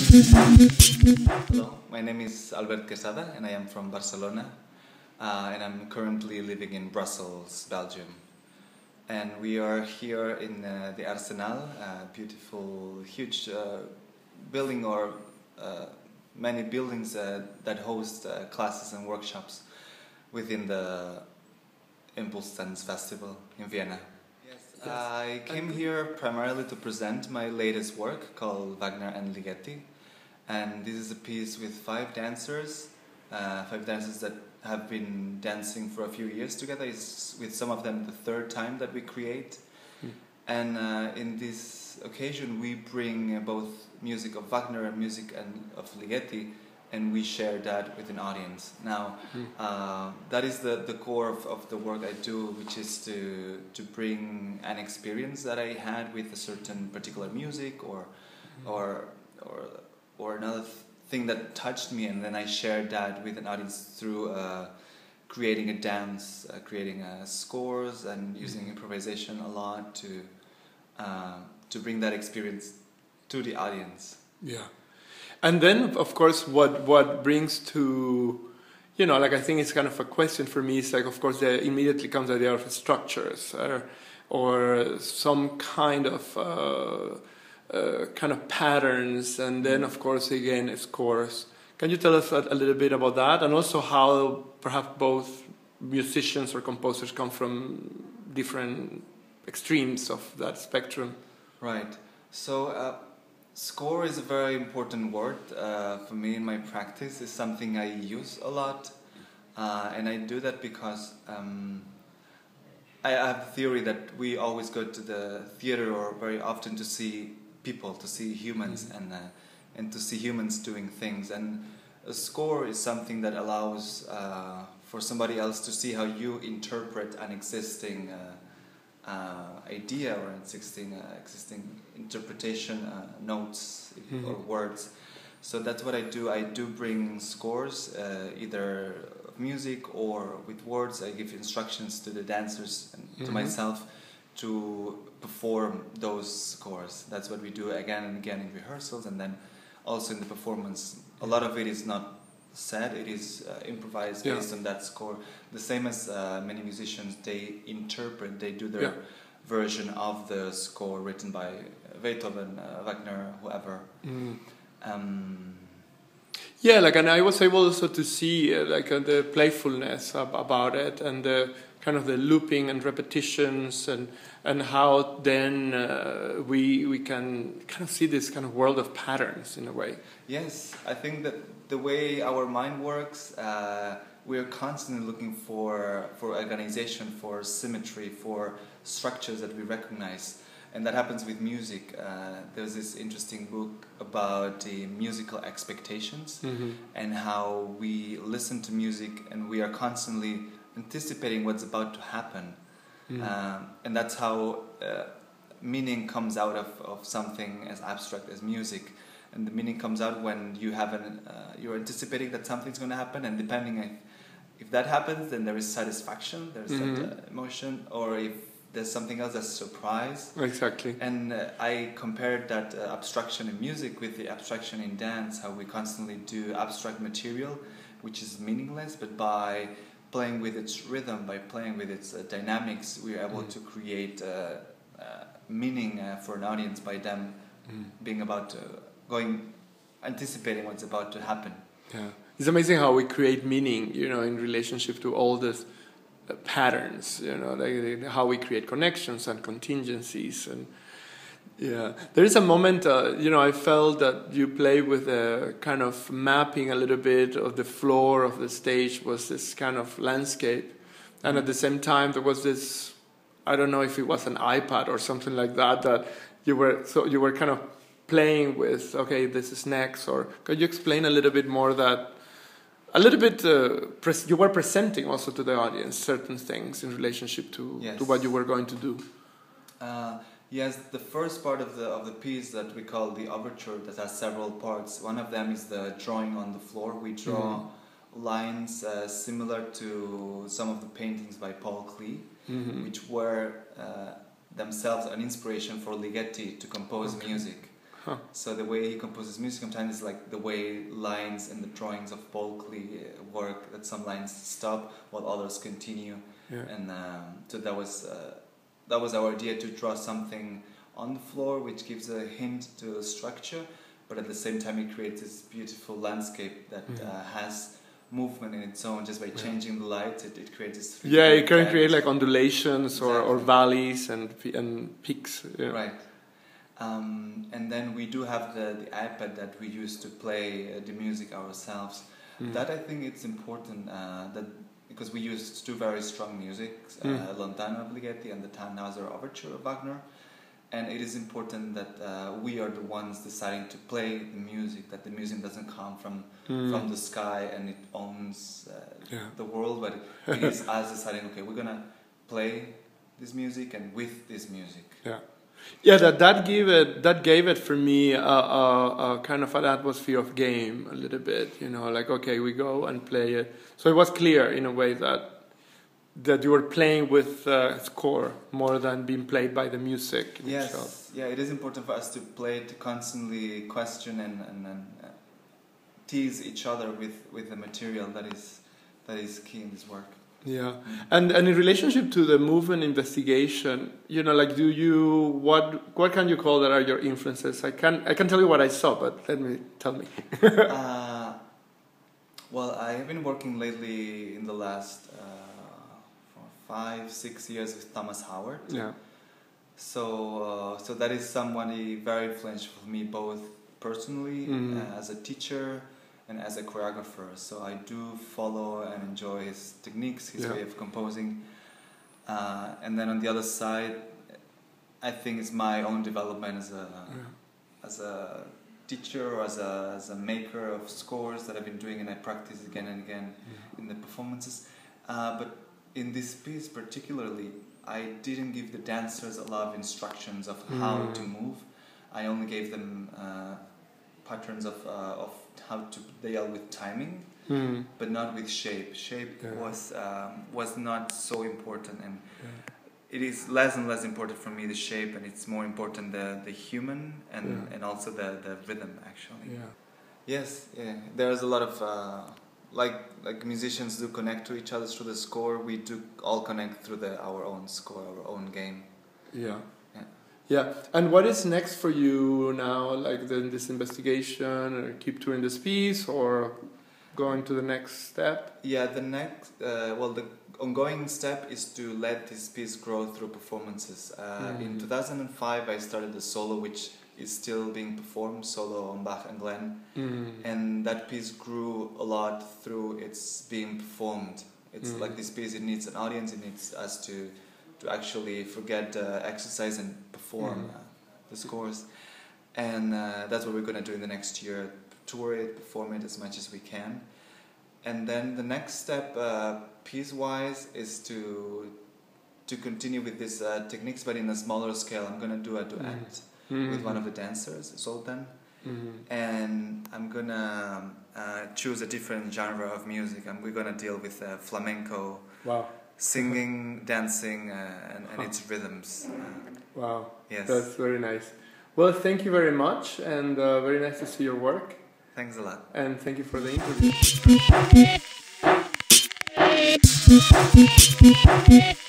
Hello, my name is Albert Quesada and I am from Barcelona and I'm currently living in Brussels, Belgium. And we are here in the Arsenal, a beautiful, huge building or many buildings that host classes and workshops within the Impulstanz festival in Vienna. Yes. I came here primarily to present my latest work called Wagner and Ligeti. And this is a piece with five dancers that have been dancing for a few years together. It's with some of them the third time that we create. And in this occasion we bring both music of Wagner and music of Ligeti, and we share that with an audience. Now, that is the core of the work I do, which is to bring an experience that I had with a certain particular music or another thing that touched me, and then I shared that with an audience through creating a dance, creating scores, and using improvisation a lot to bring that experience to the audience. Yeah. And then, of course, what brings to, like I think it's kind of a question for me, is like, of course, there immediately comes the idea of structures or some kind of patterns, and then, of course, again, scores. Can you tell us a little bit about that, and also how perhaps both musicians or composers come from different extremes of that spectrum? Right. So, score is a very important word for me in my practice. It's something I use a lot, and I do that because I have a theory that we always go to the theater or very often to see people, to see humans, and to see humans doing things. And a score is something that allows for somebody else to see how you interpret an existing idea or existing interpretation, notes or words. So that's what I do. I do bring scores, either of music or with words. I give instructions to the dancers and to myself to perform those scores. That's what we do again and again in rehearsals, and then also in the performance. A lot of it is not said, it is improvised based on that score. The same as many musicians, they interpret, they do their version of the score written by Beethoven, Wagner, whoever. And I was able also to see the playfulness about it, and the kind of the looping and repetitions, and how then we can kind of see this kind of world of patterns in a way. Yes, I think that the way our mind works, we are constantly looking for organization, for symmetry, for structures that we recognize. And that happens with music. There's this interesting book about the musical expectations and how we listen to music and we are constantly anticipating what's about to happen. And that's how meaning comes out of something as abstract as music. And the meaning comes out when you have you're anticipating that something's going to happen, and depending if that happens, then there is satisfaction, there's that emotion, or if there's something else that's surprise. Exactly. And I compared that abstraction in music with the abstraction in dance, how we constantly do abstract material, which is meaningless, but by playing with its rhythm, by playing with its dynamics, we're able to create meaning for an audience by them being about to anticipating what's about to happen. Yeah, it's amazing how we create meaning, in relationship to all these patterns, like how we create connections and contingencies. And there is a moment, I felt that you play with a kind of mapping a little bit of the floor of the stage, was this kind of landscape, and at the same time there was this, I don't know if it was an iPad or something like that you were kind of playing with, okay, this is next, or could you explain a little bit more that, a little bit, you were presenting also to the audience certain things in relationship to what you were going to do? Yes, the first part of the piece that we call the overture, that has several parts. One of them is the drawing on the floor. We draw lines similar to some of the paintings by Paul Klee, which were themselves an inspiration for Ligeti to compose music. So the way he composes music sometimes is like the way lines in the drawings of Bulkley work, that some lines stop while others continue. Yeah. And so that was our idea, to draw something on the floor which gives a hint to a structure, but at the same time it creates this beautiful landscape that has movement in its own. Just by changing the light, it creates this. Yeah, it can create like undulations or Exactly. valleys and peaks. Yeah. Right. And then we do have the iPad that we use to play the music ourselves. That I think it's important that because we use two very strong music, Lontano of Ligeti and the Tannhäuser overture of Wagner. And it is important that we are the ones deciding to play the music, that the music doesn't come from the sky and it owns the world, but it is us deciding, okay, we're going to play this music and with this music. Yeah. Yeah, that gave it for me a kind of an atmosphere of game a little bit, you know, like, okay, we go and play it. So it was clear in a way that you were playing with score more than being played by the music itself. Yeah, it is important for us to play, to constantly question and tease each other with the material that is key in this work. Yeah, and in relationship to the movement investigation, you know, like, what can you call that are your influences? I can tell you what I saw, but tell me. Well, I have been working lately in the last 5-6 years with Thomas Howard. Yeah. So that is somebody very influential for me, both personally as a teacher and as a choreographer. So I do follow and enjoy his techniques, his way of composing. And then on the other side, I think it's my own development as a teacher or as a maker of scores that I've been doing, and I practice again and again in the performances. But in this piece particularly, I didn't give the dancers a lot of instructions of how to move. I only gave them patterns of how to deal with timing, but not with shape. Shape was not so important, and it is less and less important for me, the shape, and it's more important the human and also the rhythm, actually. Yeah. Yes, there's a lot of like musicians do connect to each other through the score. We do all connect through our own score, our own game. Yeah. Yeah, and what is next for you now? Like this investigation, or keep touring this piece, or going to the next step? Yeah, the next, the ongoing step is to let this piece grow through performances. In 2005, I started a solo, which is still being performed, solo on Bach and Glenn, and that piece grew a lot through its being performed. It's like this piece, it needs an audience, it needs us to actually forget exercise and perform the scores. And that's what we're going to do in the next year, tour it, perform it as much as we can. And then the next step, piece-wise, is to continue with these techniques, but in a smaller scale. I'm going to do a duet with one of the dancers, Zoltan, and I'm going to choose a different genre of music, and we're going to deal with flamenco. Wow. Singing, dancing, and its rhythms. Wow. Yes. That's very nice. Well, thank you very much, and very nice to see your work. Thanks a lot. And thank you for the interview.